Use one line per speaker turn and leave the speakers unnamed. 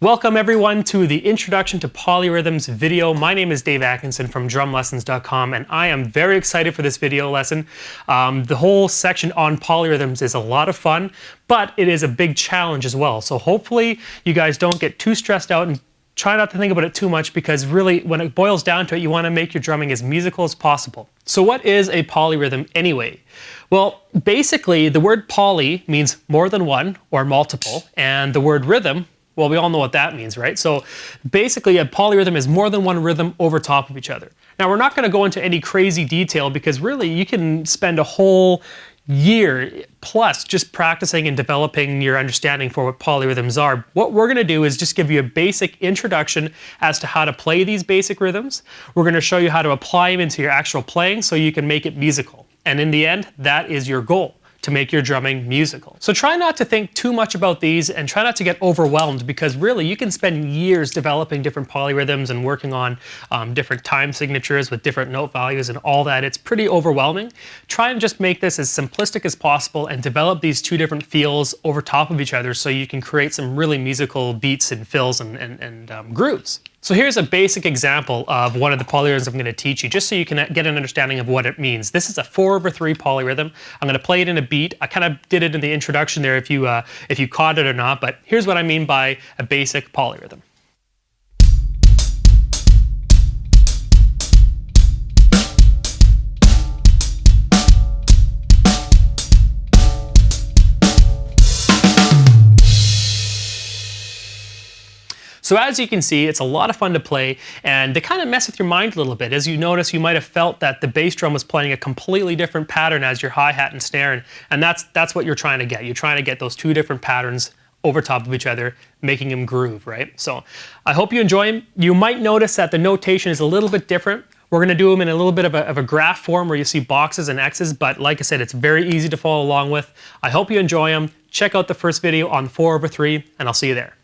Welcome everyone to the Introduction to Polyrhythms video. My name is Dave Atkinson from drumlessons.com, and I am very excited for this video lesson. The whole section on polyrhythms is a lot of fun, but it is a big challenge as well. So hopefully you guys don't get too stressed out and try not to think about it too much, because really when it boils down to it, you want to make your drumming as musical as possible. So what is a polyrhythm anyway? Well, basically the word poly means more than one or multiple, and the word rhythm, well, we all know what that means, right? So basically a polyrhythm is more than one rhythm over top of each other. Now we're not going to go into any crazy detail, because really you can spend a whole year plus just practicing and developing your understanding for what polyrhythms are. What we're going to do is just give you a basic introduction as to how to play these basic rhythms. We're going to show you how to apply them into your actual playing so you can make it musical. And in the end, that is your goal, to make your drumming musical. So try not to think too much about these, and try not to get overwhelmed, because really you can spend years developing different polyrhythms and working on different time signatures with different note values and all that. It's pretty overwhelming. Try and just make this as simplistic as possible and develop these two different feels over top of each other so you can create some really musical beats and fills and grooves. So here's a basic example of one of the polyrhythms I'm going to teach you, just so you can get an understanding of what it means. This is a 4/3 polyrhythm. I'm going to play it in a beat. I kind of did it in the introduction there if you caught it or not, but here's what I mean by a basic polyrhythm. So as you can see, it's a lot of fun to play, and they kind of mess with your mind a little bit. As you notice, you might have felt that the bass drum was playing a completely different pattern as your hi-hat and snare, and that's what you're trying to get. You're trying to get those two different patterns over top of each other, making them groove, right? So I hope you enjoy them. You might notice that the notation is a little bit different. We're going to do them in a little bit of a graph form where you see boxes and X's, but like I said, it's very easy to follow along with. I hope you enjoy them. Check out the first video on 4/3, and I'll see you there.